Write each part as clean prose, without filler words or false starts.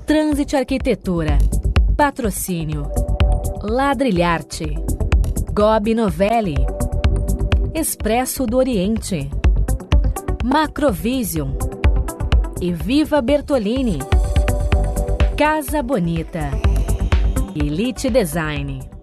Transit Arquitetura. Patrocínio. Ladrilharte. Gobi Novelli. Expresso do Oriente. Macrovision. E Viva Bertolini. Casa Bonita. Elite Design.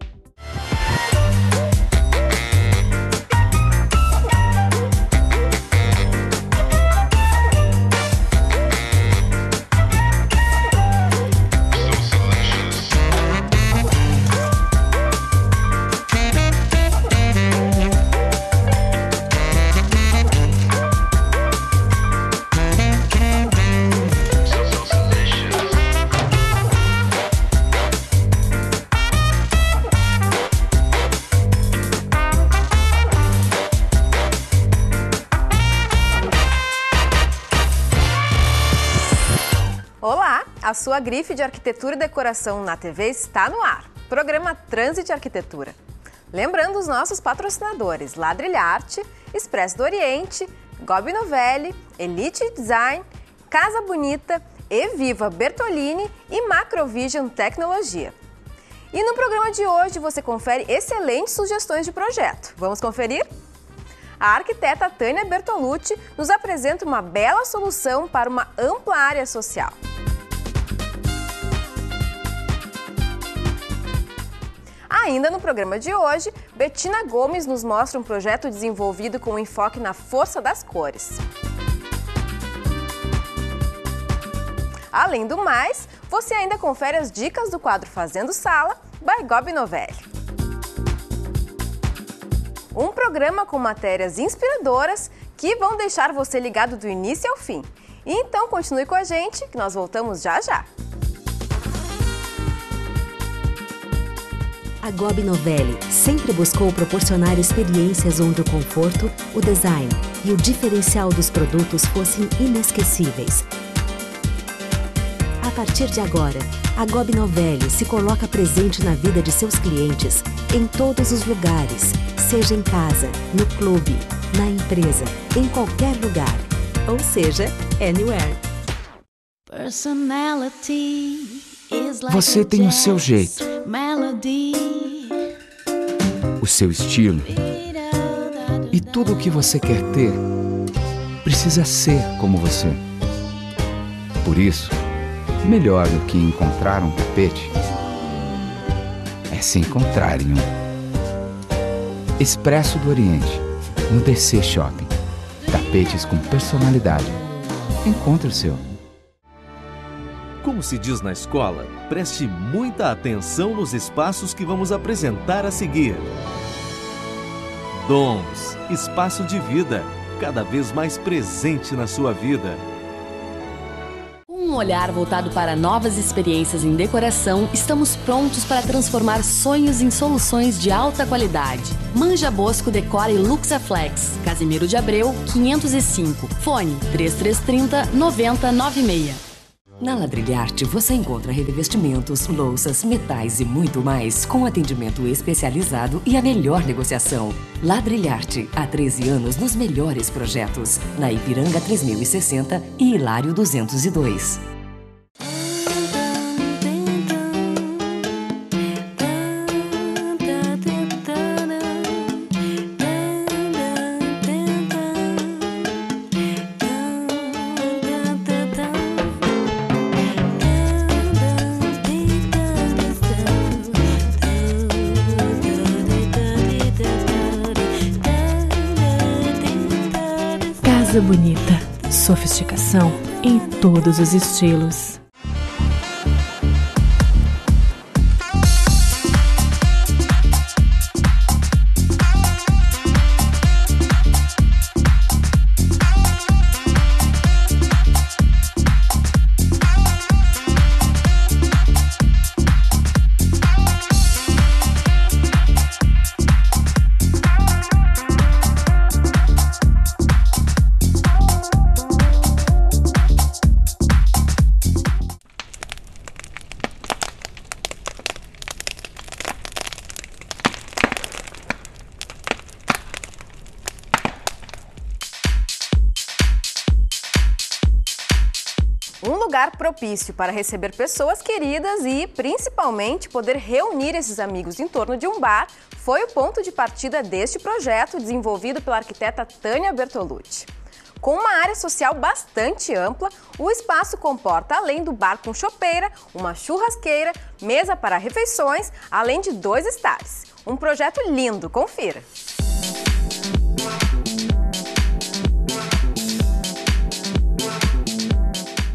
Olá, a sua grife de arquitetura e decoração na TV está no ar. Programa Transit Arquitetura. Lembrando os nossos patrocinadores Ladrilharte, Expresso do Oriente, Gobi Novelli, Elite Design, Casa Bonita, Viva Bertolini e Macrovision Tecnologia. E no programa de hoje você confere excelentes sugestões de projeto. Vamos conferir? A arquiteta Tânia Bertolucci nos apresenta uma bela solução para uma ampla área social. Ainda no programa de hoje, Betina Gomes nos mostra um projeto desenvolvido com enfoque na força das cores. Além do mais, você ainda confere as dicas do quadro Fazendo Sala, by Gobi Novelli. Um programa com matérias inspiradoras que vão deixar você ligado do início ao fim. Então continue com a gente, que nós voltamos já já. A Gobi Novelli sempre buscou proporcionar experiências onde o conforto, o design e o diferencial dos produtos fossem inesquecíveis. A partir de agora, a Gobi Novelli se coloca presente na vida de seus clientes em todos os lugares, seja em casa, no clube, na empresa, em qualquer lugar, ou seja, anywhere. Você tem o seu jeito, o seu estilo, e tudo o que você quer ter precisa ser como você. Por isso, melhor do que encontrar um tapete é se encontrar em um. Expresso do Oriente, no DC Shopping. Tapetes com personalidade. Encontre o seu. Como se diz na escola, preste muita atenção nos espaços que vamos apresentar a seguir. Dons, espaço de vida, cada vez mais presente na sua vida. Com um olhar voltado para novas experiências em decoração, estamos prontos para transformar sonhos em soluções de alta qualidade. Manja Bosco Decora e Luxaflex. Casimiro de Abreu, 505. Fone 3330-9096. Na Ladrilharte você encontra revestimentos, louças, metais e muito mais com atendimento especializado e a melhor negociação. Ladrilharte, há 13 anos nos melhores projetos. Na Ipiranga 3060 e Hilário 202. Casa Bonita. Sofisticação em todos os estilos. lugar propício para receber pessoas queridas e, principalmente, poder reunir esses amigos em torno de um bar foi o ponto de partida deste projeto desenvolvido pela arquiteta Tânia Bertolucci. Com uma área social bastante ampla, o espaço comporta, além do bar com chopeira, uma churrasqueira, mesa para refeições, além de 2 estares. Um projeto lindo, confira!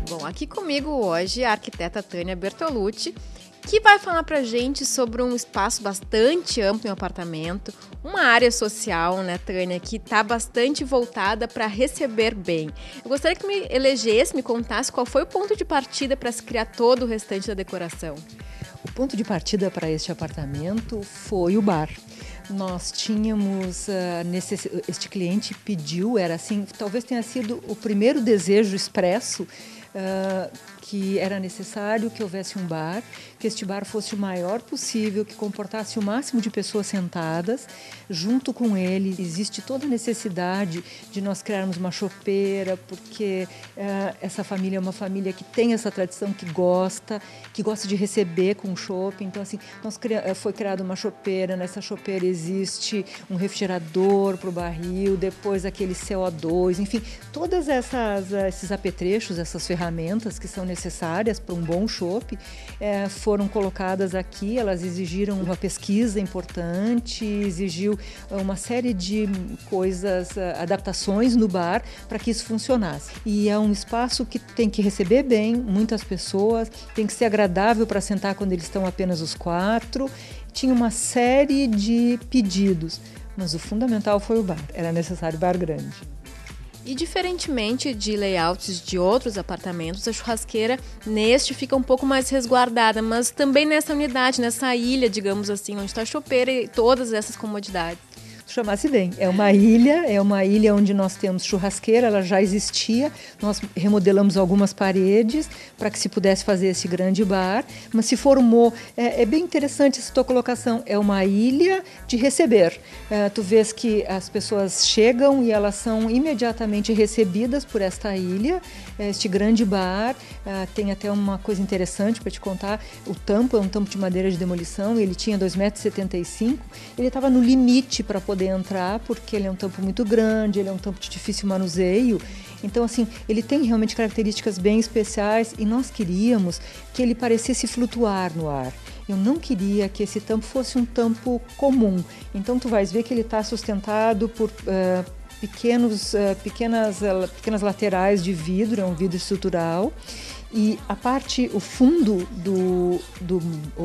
Bom, aqui comigo hoje a arquiteta Tânia Bertolucci, que vai falar pra gente sobre um espaço bastante amplo em um apartamento, uma área social, né, Tânia, que está bastante voltada para receber bem. Eu gostaria que me elegesse, me contasse qual foi o ponto de partida para se criar todo o restante da decoração. O ponto de partida para este apartamento foi o bar. Nós tínhamos, este cliente pediu, era assim, talvez tenha sido o primeiro desejo expresso, que era necessário que houvesse um bar, que este bar fosse o maior possível, que comportasse o máximo de pessoas sentadas. Junto com ele existe toda a necessidade de nós criarmos uma chopeira, porque essa família é uma família que tem essa tradição, que gosta de receber com chopp. Então, assim, foi criada uma chopeira, nessa chopeira existe um refrigerador para o barril, depois aquele CO2, enfim, todas esses apetrechos, essas ferramentas que são necessárias para um bom chopp, foram colocadas aqui. Elas exigiram uma pesquisa importante, exigiu uma série de coisas, adaptações no bar para que isso funcionasse. E é um espaço que tem que receber bem muitas pessoas, tem que ser agradável para sentar quando eles estão apenas os 4. Tinha uma série de pedidos, mas o fundamental foi o bar. Era necessário bar grande. E diferentemente de layouts de outros apartamentos, a churrasqueira neste fica um pouco mais resguardada, mas também nessa unidade, nessa ilha, digamos assim, onde está a chopeira e todas essas comodidades. Chamasse bem, é uma ilha onde nós temos churrasqueira, ela já existia, nós remodelamos algumas paredes para que se pudesse fazer esse grande bar, mas se formou, é bem interessante essa tua colocação, é uma ilha de receber. Tu vês que as pessoas chegam e elas são imediatamente recebidas por esta ilha, este grande bar. Tem até uma coisa interessante para te contar, o tampo é um tampo de madeira de demolição, ele tinha 2,75 m, ele estava no limite para poder entrar, porque ele é um tampo muito grande, ele é um tampo de difícil manuseio. Então, assim, ele tem realmente características bem especiais e nós queríamos que ele parecesse flutuar no ar. Eu não queria que esse tampo fosse um tampo comum. Então, tu vais ver que ele está sustentado por pequenas laterais de vidro, é um vidro estrutural. E o fundo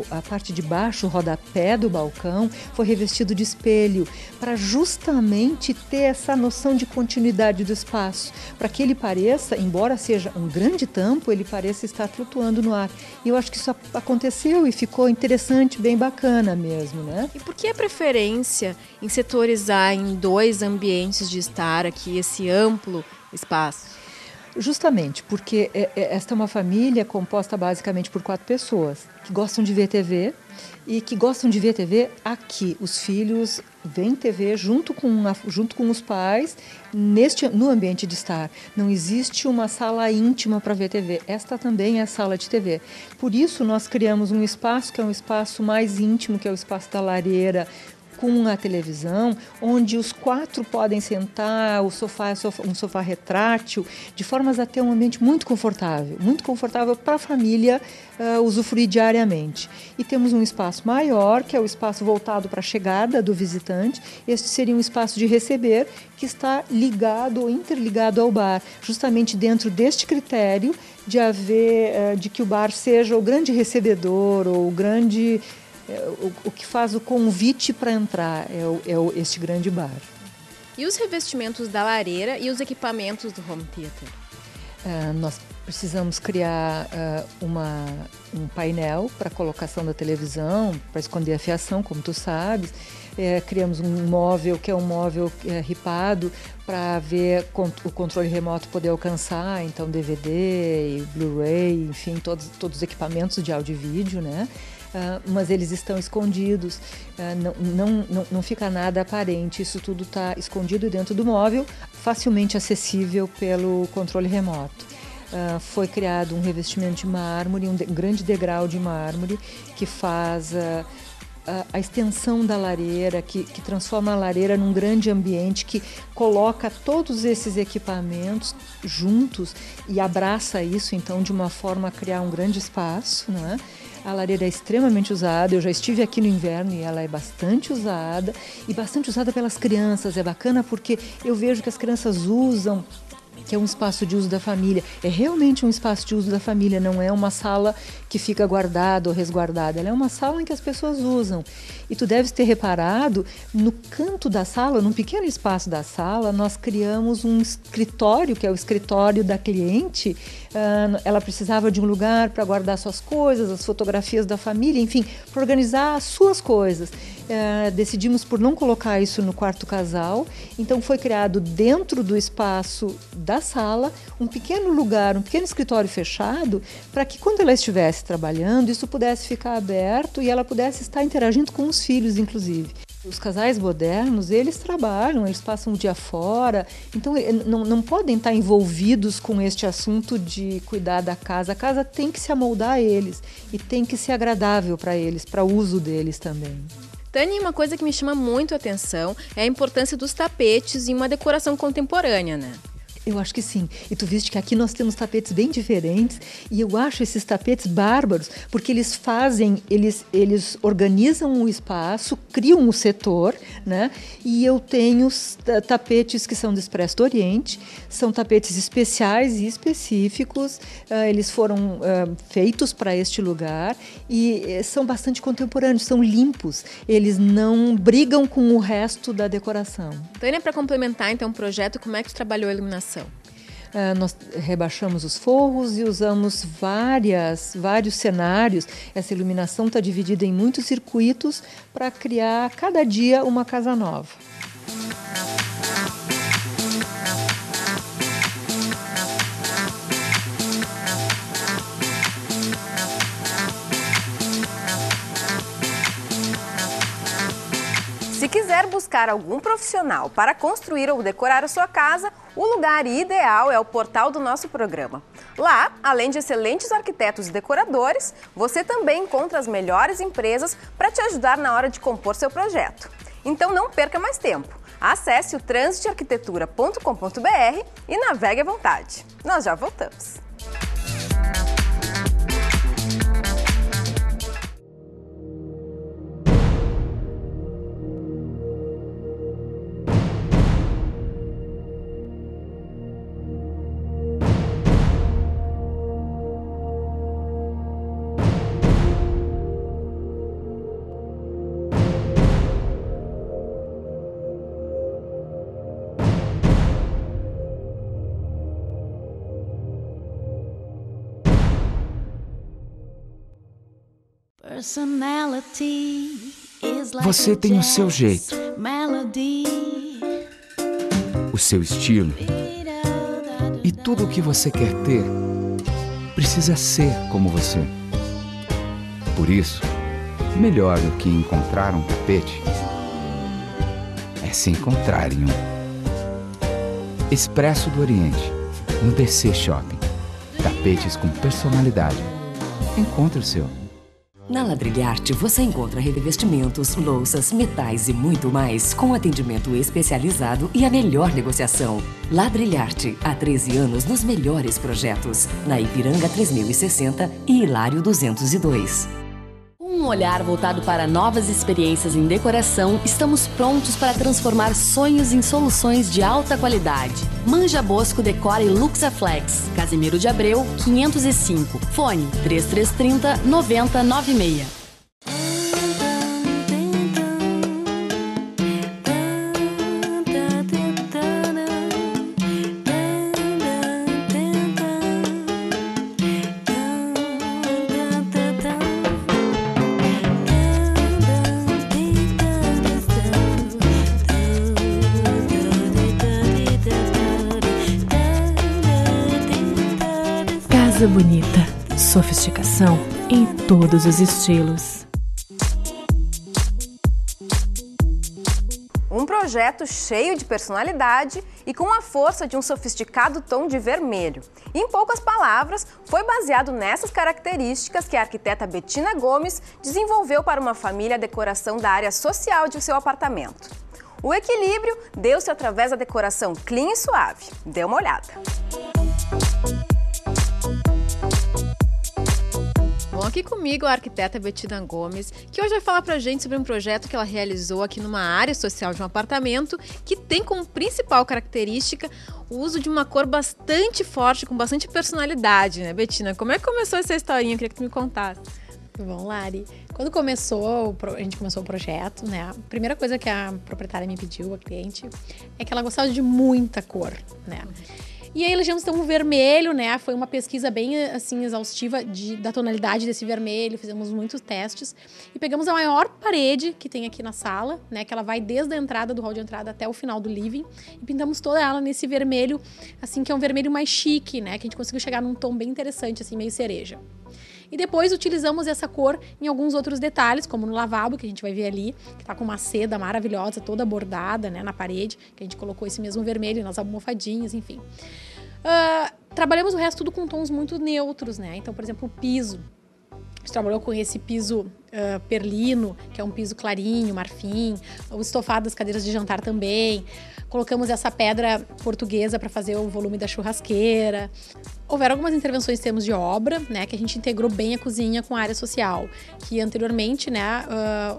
a parte de baixo, o rodapé do balcão, foi revestido de espelho, para justamente ter essa noção de continuidade do espaço, para que ele pareça, embora seja um grande tampo, ele pareça estar flutuando no ar. E eu acho que isso aconteceu e ficou interessante, bem bacana mesmo, né? E por que a preferência em setorizar em 2 ambientes de estar aqui, esse amplo espaço? Justamente porque esta é uma família composta basicamente por 4 pessoas que gostam de ver TV e que gostam de ver TV aqui. Os filhos veem TV junto com os pais no ambiente de estar. Não existe uma sala íntima para ver TV. Esta também é a sala de TV. Por isso nós criamos um espaço que é um espaço mais íntimo, que é o espaço da lareira, com a televisão, onde os 4 podem sentar, o sofá é um sofá retrátil, de formas a ter um ambiente muito confortável para a família usufruir diariamente. E temos um espaço maior, que é o espaço voltado para a chegada do visitante. Este seria um espaço de receber, que está ligado ou interligado ao bar, justamente dentro deste critério de que o bar seja o grande recebedor ou o que faz o convite para entrar este grande bar. E os revestimentos da lareira e os equipamentos do home theater? Nós precisamos criar um painel para colocação da televisão, para esconder a fiação, como tu sabes. Criamos um móvel que é um móvel ripado para ver o controle remoto poder alcançar, então DVD e Blu-ray, enfim, todos os equipamentos de áudio e vídeo, né? Mas eles estão escondidos, não fica nada aparente, isso tudo está escondido dentro do móvel, facilmente acessível pelo controle remoto. Foi criado um revestimento de mármore, um grande degrau de mármore que faz a extensão da lareira, que transforma a lareira num grande ambiente, que coloca todos esses equipamentos juntos e abraça isso, então, de uma forma a criar um grande espaço, né? A lareira é extremamente usada, eu já estive aqui no inverno e ela é bastante usada, e bastante usada pelas crianças. É bacana porque eu vejo que as crianças usam, que é um espaço de uso da família. É realmente um espaço de uso da família, não é uma sala que fica guardada ou resguardada. Ela é uma sala em que as pessoas usam. E tu deves ter reparado, no canto da sala, num pequeno espaço da sala, nós criamos um escritório, que é o escritório da cliente. Ela precisava de um lugar para guardar suas coisas, as fotografias da família, enfim, para organizar as suas coisas. Decidimos por não colocar isso no quarto casal, então foi criado dentro do espaço da sala um pequeno lugar, um pequeno escritório fechado, para que quando ela estivesse trabalhando, isso pudesse ficar aberto e ela pudesse estar interagindo com os filhos, inclusive. Os casais modernos, eles trabalham, eles passam o dia fora, então não podem estar envolvidos com este assunto de cuidar da casa. A casa tem que se amoldar a eles e tem que ser agradável para eles, para o uso deles também. Tânia, uma coisa que me chama muito a atenção é a importância dos tapetes em uma decoração contemporânea, né? Eu acho que sim. E tu viste que aqui nós temos tapetes bem diferentes e eu acho esses tapetes bárbaros porque eles organizam o espaço, criam o setor, né? E eu tenho tapetes que são do Expresso do Oriente, são tapetes especiais e específicos, eles foram feitos para este lugar e são bastante contemporâneos, são limpos, eles não brigam com o resto da decoração. Tânia, para complementar então o projeto, como é que tu trabalhou a iluminação? Nós rebaixamos os forros e usamos vários cenários. Essa iluminação está dividida em muitos circuitos para criar cada dia uma casa nova. Se quiser buscar algum profissional para construir ou decorar a sua casa, o lugar ideal é o portal do nosso programa. Lá, além de excelentes arquitetos e decoradores, você também encontra as melhores empresas para te ajudar na hora de compor seu projeto. Então não perca mais tempo. Acesse o transitearquitetura.com.br e navegue à vontade. Nós já voltamos. Você tem o seu jeito, o seu estilo. E tudo o que você quer ter precisa ser como você. Por isso, melhor do que encontrar um tapete é se encontrar em um. Expresso do Oriente, no DC Shopping. Tapetes com personalidade. Encontre o seu. Na Ladrilharte você encontra revestimentos, louças, metais e muito mais com atendimento especializado e a melhor negociação. Ladrilharte, há 13 anos nos melhores projetos, na Ipiranga 3060 e Hilário 202. Com um olhar voltado para novas experiências em decoração, estamos prontos para transformar sonhos em soluções de alta qualidade. Manja Bosco Decora e Luxaflex. Casimiro de Abreu, 505. Fone 3330 9096. Casa bonita, sofisticação em todos os estilos. Um projeto cheio de personalidade e com a força de um sofisticado tom de vermelho. E, em poucas palavras, foi baseado nessas características que a arquiteta Bettina Gomes desenvolveu para uma família a decoração da área social de seu apartamento. O equilíbrio deu-se através da decoração clean e suave. Dê uma olhada. Bom, aqui comigo a arquiteta Bettina Gomes, que hoje vai falar pra gente sobre um projeto que ela realizou aqui numa área social de um apartamento que tem como principal característica o uso de uma cor bastante forte, com bastante personalidade, né, Bettina? Como é que começou essa historinha? Eu queria que tu me contasse. Bom, Lari, quando a gente começou o projeto, né, a primeira coisa que a proprietária me pediu, a cliente, é que ela gostava de muita cor, né? E aí elegemos então o vermelho, né? Foi uma pesquisa bem assim exaustiva da tonalidade desse vermelho, fizemos muitos testes e pegamos a maior parede que tem aqui na sala, né? Que ela vai desde a entrada do hall de entrada até o final do living e pintamos toda ela nesse vermelho, assim, que é um vermelho mais chique, né? Que a gente conseguiu chegar num tom bem interessante, assim, meio cereja. E depois utilizamos essa cor em alguns outros detalhes, como no lavabo, que a gente vai ver ali, que tá com uma seda maravilhosa, toda bordada, né, na parede, que a gente colocou esse mesmo vermelho nas almofadinhas, enfim. Trabalhamos o resto tudo com tons muito neutros, né? Então, por exemplo, o piso. A gente trabalhou com esse piso perlino, que é um piso clarinho, marfim, o estofado das cadeiras de jantar também. Colocamos essa pedra portuguesa para fazer o volume da churrasqueira. Houveram algumas intervenções em termos de obra, né, que a gente integrou bem a cozinha com a área social, que anteriormente, né,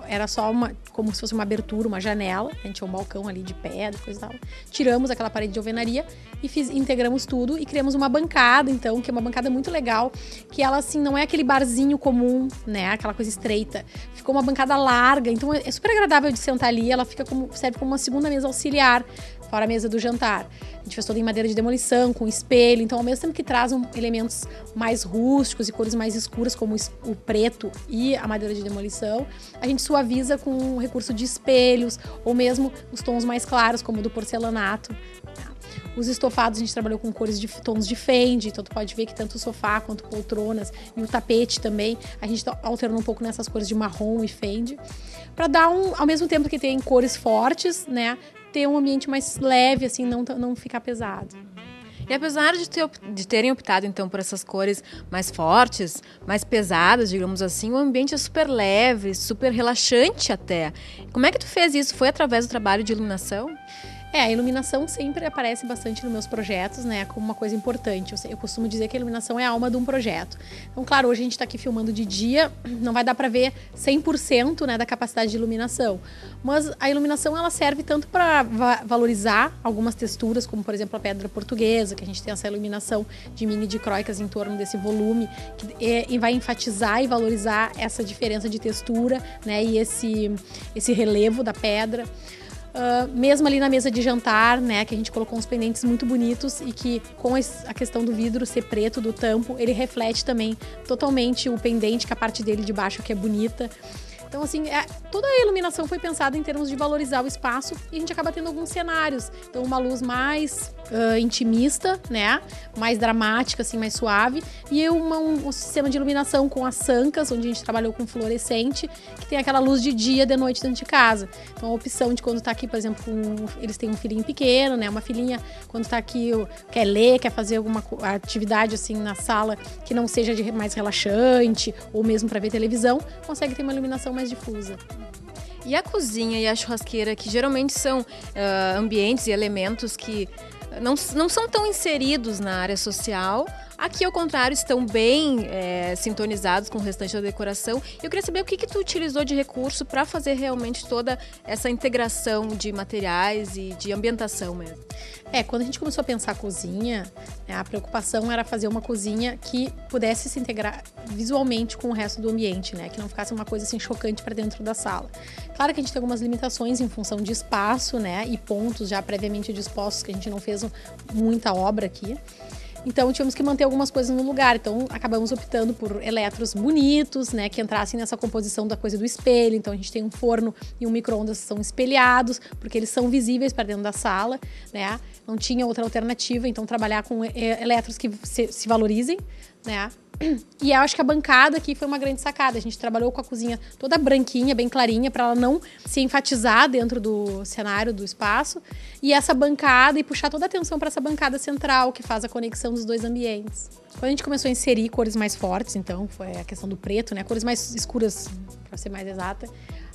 era só como se fosse uma abertura, uma janela, a gente tinha um balcão ali de pedra, coisa e tal. Tiramos aquela parede de alvenaria e integramos tudo e criamos uma bancada, então, que é uma bancada muito legal, que ela, assim, não é aquele barzinho comum, né, aquela coisa estreita. Ficou uma bancada larga, então é super agradável de sentar ali, ela serve como uma segunda mesa auxiliar, fora a mesa do jantar. A gente fez toda em madeira de demolição, com espelho, então ao mesmo tempo que trazem elementos mais rústicos e cores mais escuras, como o preto e a madeira de demolição, a gente suaviza com o recurso de espelhos, ou mesmo os tons mais claros, como o do porcelanato. Os estofados a gente trabalhou com cores de tons de fende, então tu pode ver que tanto o sofá quanto poltronas e o tapete também, a gente alternou um pouco nessas cores de marrom e fende, para dar ao mesmo tempo que tem cores fortes, né, ter um ambiente mais leve, assim, não ficar pesado. E apesar de terem optado, então, por essas cores mais fortes, mais pesadas, digamos assim, o ambiente é super leve, super relaxante até. Como é que tu fez isso? Foi através do trabalho de iluminação? A iluminação sempre aparece bastante nos meus projetos, né, como uma coisa importante. Eu costumo dizer que a iluminação é a alma de um projeto. Então, claro, hoje a gente está aqui filmando de dia, não vai dar para ver 100%, né, da capacidade de iluminação. Mas a iluminação, ela serve tanto para valorizar algumas texturas, como, por exemplo, a pedra portuguesa, que a gente tem essa iluminação de mini dicróicas em torno desse volume, e vai enfatizar e valorizar essa diferença de textura, né, e esse relevo da pedra. Mesmo ali na mesa de jantar, né, que a gente colocou uns pendentes muito bonitos e que com a questão do vidro ser preto do tampo, ele reflete também totalmente o pendente, que a parte dele de baixo que é bonita. Então, assim, toda a iluminação foi pensada em termos de valorizar o espaço e a gente acaba tendo alguns cenários. Então, uma luz mais intimista, né? Mais dramática, assim, mais suave. E um sistema de iluminação com as sancas, onde a gente trabalhou com fluorescente, que tem aquela luz de dia, de noite dentro de casa. Então, a opção de quando tá aqui, por exemplo, eles têm um filhinho pequeno, né? Uma filhinha, quando tá aqui, quer ler, quer fazer alguma atividade, assim, na sala que não seja mais relaxante, ou mesmo para ver televisão, consegue ter uma iluminação mais difusa. E a cozinha e a churrasqueira, que geralmente são ambientes e elementos que não são tão inseridos na área social, aqui, ao contrário, estão bem sintonizados com o restante da decoração. Eu queria saber o que tu utilizou de recurso para fazer realmente toda essa integração de materiais e de ambientação mesmo. Quando a gente começou a pensar a cozinha, né, a preocupação era fazer uma cozinha que pudesse se integrar visualmente com o resto do ambiente, né, que não ficasse uma coisa assim chocante para dentro da sala. Claro que a gente tem algumas limitações em função de espaço, né, e pontos já previamente dispostos, que a gente não fez muita obra aqui. Então, tínhamos que manter algumas coisas no lugar. Então, acabamos optando por eletros bonitos, né, que entrassem nessa composição da coisa do espelho. Então, a gente tem um forno e um micro-ondas que são espelhados, porque eles são visíveis para dentro da sala, né? Não tinha outra alternativa. Então, trabalhar com eletros que se valorizem, né? E eu acho que a bancada aqui foi uma grande sacada. A gente trabalhou com a cozinha toda branquinha, bem clarinha, para ela não se enfatizar dentro do cenário, do espaço. E essa bancada, e puxar toda a atenção para essa bancada central, que faz a conexão dos dois ambientes. Quando a gente começou a inserir cores mais fortes, então, foi a questão do preto, né? Cores mais escuras, para ser mais exata.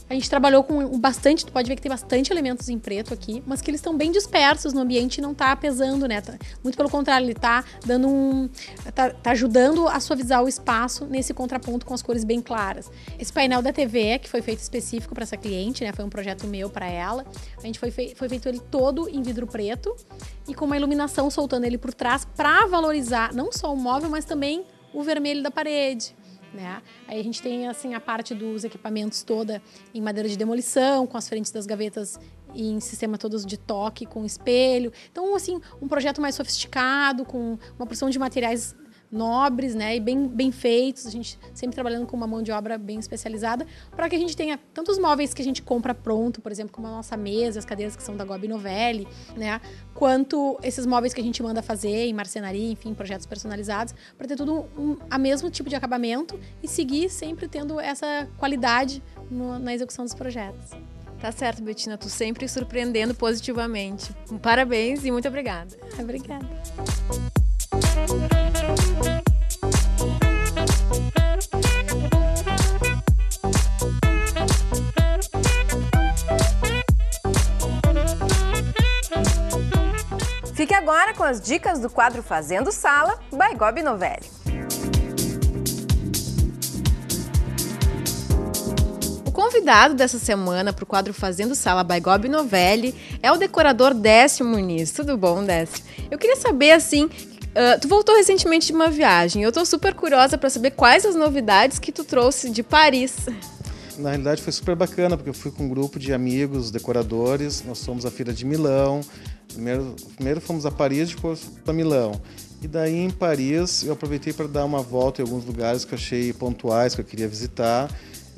A gente trabalhou com bastante, tu pode ver que tem bastante elementos em preto aqui, mas que eles estão bem dispersos no ambiente e não tá pesando, né? Muito pelo contrário, ele tá dando tá ajudando a suavizar o espaço nesse contraponto com as cores bem claras. Esse painel da TV, que foi feito específico para essa cliente, né? Foi um projeto meu para ela. A gente foi feito ele todo em vidro preto e com uma iluminação soltando ele por trás para valorizar não só o móvel, mas também o vermelho da parede. Né? Aí a gente tem assim, a parte dos equipamentos toda em madeira de demolição, com as frentes das gavetas em sistema todos de toque, com espelho. Então, assim, um projeto mais sofisticado, com uma porção de materiais nobres, né, e bem feitos, a gente sempre trabalhando com uma mão de obra bem especializada, para que a gente tenha tanto os móveis que a gente compra pronto, por exemplo, como a nossa mesa, as cadeiras que são da Gobi Novelli, né, quanto esses móveis que a gente manda fazer em marcenaria, enfim, projetos personalizados, para ter tudo a mesmo tipo de acabamento e seguir sempre tendo essa qualidade na execução dos projetos. Tá certo, Bettina, tu sempre surpreendendo positivamente. Parabéns e muito obrigada. Obrigada. Fique agora com as dicas do quadro Fazendo Sala, by Gobi Novelli. O convidado dessa semana para o quadro Fazendo Sala, by Gobi Novelli, é o decorador Décio Muniz. Tudo bom, Décio? Eu queria saber, assim, tu voltou recentemente de uma viagem. Eu tô super curiosa para saber quais as novidades que tu trouxe de Paris. Na realidade foi super bacana, porque eu fui com um grupo de amigos, decoradores, nós fomos à Feira de Milão. Primeiro fomos a Paris, depois para Milão. E daí em Paris eu aproveitei para dar uma volta em alguns lugares que eu achei pontuais, que eu queria visitar.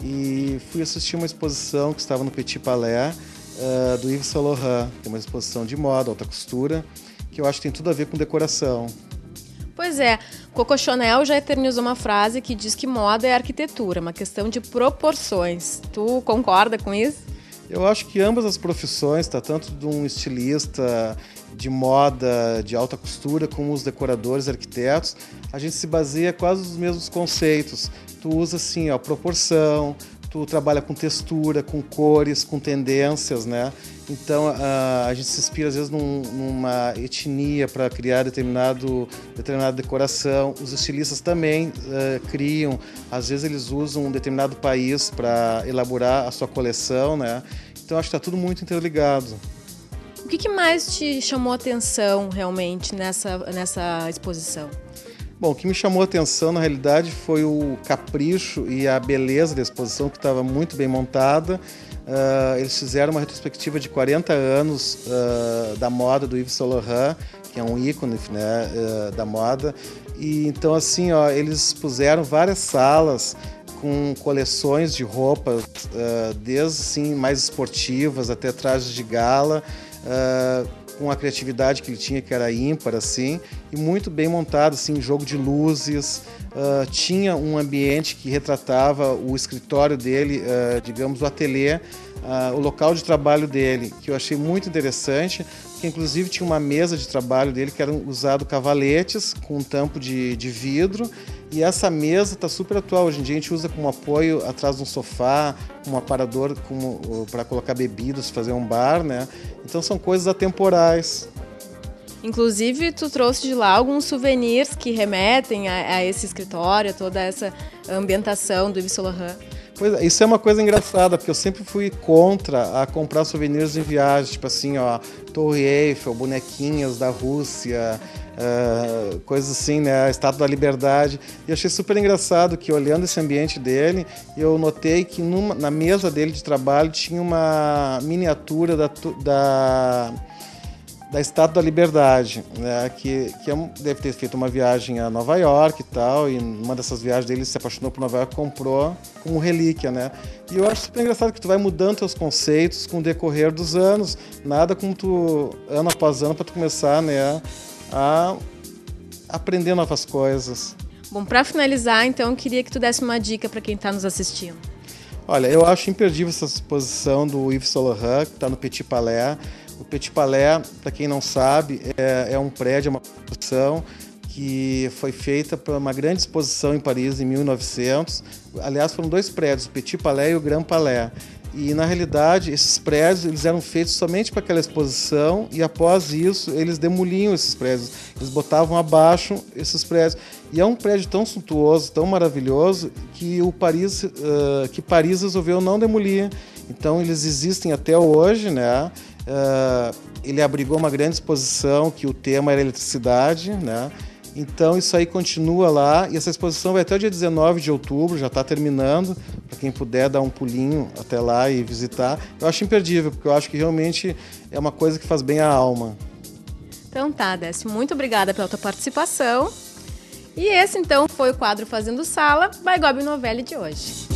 E fui assistir uma exposição que estava no Petit Palais, do Yves Saint Laurent, que é uma exposição de moda, alta costura, que eu acho que tem tudo a ver com decoração. Pois é, Coco Chanel já eternizou uma frase que diz que moda é arquitetura, uma questão de proporções. Tu concorda com isso? Eu acho que ambas as profissões, tanto de um estilista de moda, de alta costura, como os decoradores, arquitetos, a gente se baseia quase nos mesmos conceitos. Tu usa assim, proporção, tu trabalha com textura, com cores, com tendências, né? Então a gente se inspira às vezes numa etnia para criar determinada decoração. Os estilistas também criam, às vezes eles usam um determinado país para elaborar a sua coleção, né? Então acho que está tudo muito interligado. O que mais te chamou a atenção realmente nessa exposição? Bom, o que me chamou a atenção, na realidade, foi o capricho e a beleza da exposição, que estava muito bem montada. Eles fizeram uma retrospectiva de 40 anos da moda do Yves Saint Laurent, que é um ícone, né, da moda. E então, assim, eles puseram várias salas com coleções de roupas, desde assim, mais esportivas até trajes de gala, com a criatividade que ele tinha, que era ímpar, assim, e muito bem montado, assim, jogo de luzes. Tinha um ambiente que retratava o escritório dele, digamos, o ateliê, o local de trabalho dele, que eu achei muito interessante, que inclusive tinha uma mesa de trabalho dele que eram usados cavaletes com um tampo de vidro, e essa mesa está super atual. Hoje em dia a gente usa como apoio atrás de um sofá, um aparador para colocar bebidas, fazer um bar, né? Então são coisas atemporais. Inclusive, tu trouxe de lá alguns souvenirs que remetem a esse escritório, a toda essa ambientação do Yves Saint Laurent. Pois é, isso é uma coisa engraçada, porque eu sempre fui contra a comprar souvenirs em viagem, tipo assim, Torre Eiffel, bonequinhas da Rússia, coisas assim, né, a Estátua da Liberdade. E achei super engraçado que, olhando esse ambiente dele, eu notei que na mesa dele de trabalho tinha uma miniatura da Estátua da Liberdade, né, que deve ter feito uma viagem a Nova York e tal, e numa dessas viagens dele se apaixonou por Nova York e comprou como relíquia, né? E eu acho super engraçado que tu vai mudando teus conceitos com o decorrer dos anos, nada como tu, ano após ano, para tu começar, né, a aprender novas coisas. Bom, para finalizar, então, eu queria que tu desse uma dica para quem está nos assistindo. Olha, eu acho imperdível essa exposição do Yves Saint Laurent, que está no Petit Palais. O Petit Palais, para quem não sabe, é um prédio, é uma construção que foi feita para uma grande exposição em Paris em 1900. Aliás, foram 2 prédios, o Petit Palais e o Grand Palais. E, na realidade, esses prédios eles eram feitos somente para aquela exposição e, após isso, eles demoliam esses prédios. Eles botavam abaixo esses prédios. E é um prédio tão suntuoso, tão maravilhoso, que Paris resolveu não demolir. Então, eles existem até hoje, né? Ele abrigou uma grande exposição que o tema era eletricidade, né? Então isso aí continua lá e essa exposição vai até o dia 19 de outubro, já está terminando, para quem puder dar um pulinho até lá e visitar. Eu acho imperdível, porque eu acho que realmente é uma coisa que faz bem à alma. Então tá, Décio, muito obrigada pela tua participação. E esse então foi o quadro Fazendo Sala, by Gobi Novelli de hoje.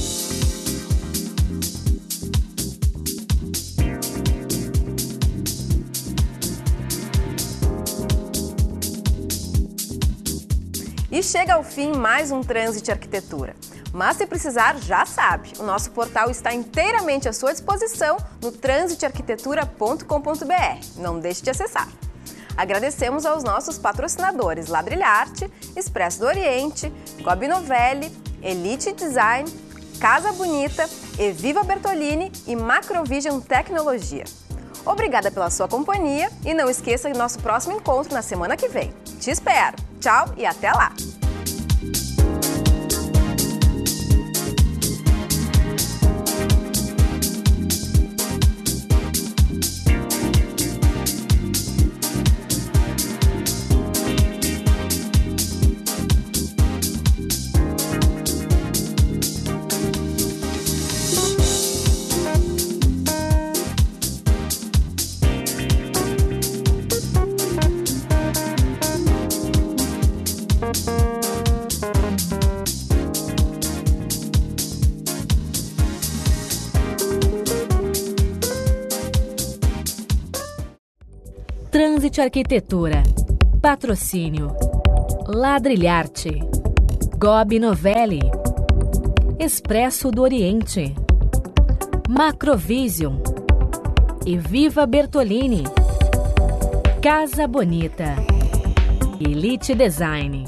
E chega ao fim mais um Trânsito Arquitetura. Mas se precisar, já sabe, o nosso portal está inteiramente à sua disposição no transitearquitetura.com.br. Não deixe de acessar. Agradecemos aos nossos patrocinadores Ladrilharte, Expresso do Oriente, Gobi Novelli, Elite Design, Casa Bonita, Eviva Bertolini e Macrovision Tecnologia. Obrigada pela sua companhia e não esqueça do nosso próximo encontro na semana que vem. Te espero! Tchau e até lá! Trânsito Arquitetura. Patrocínio. Ladrilharte. Gobi Novelli. Expresso do Oriente. Macrovision. Eviva Bertolini. Casa Bonita. Elite Design.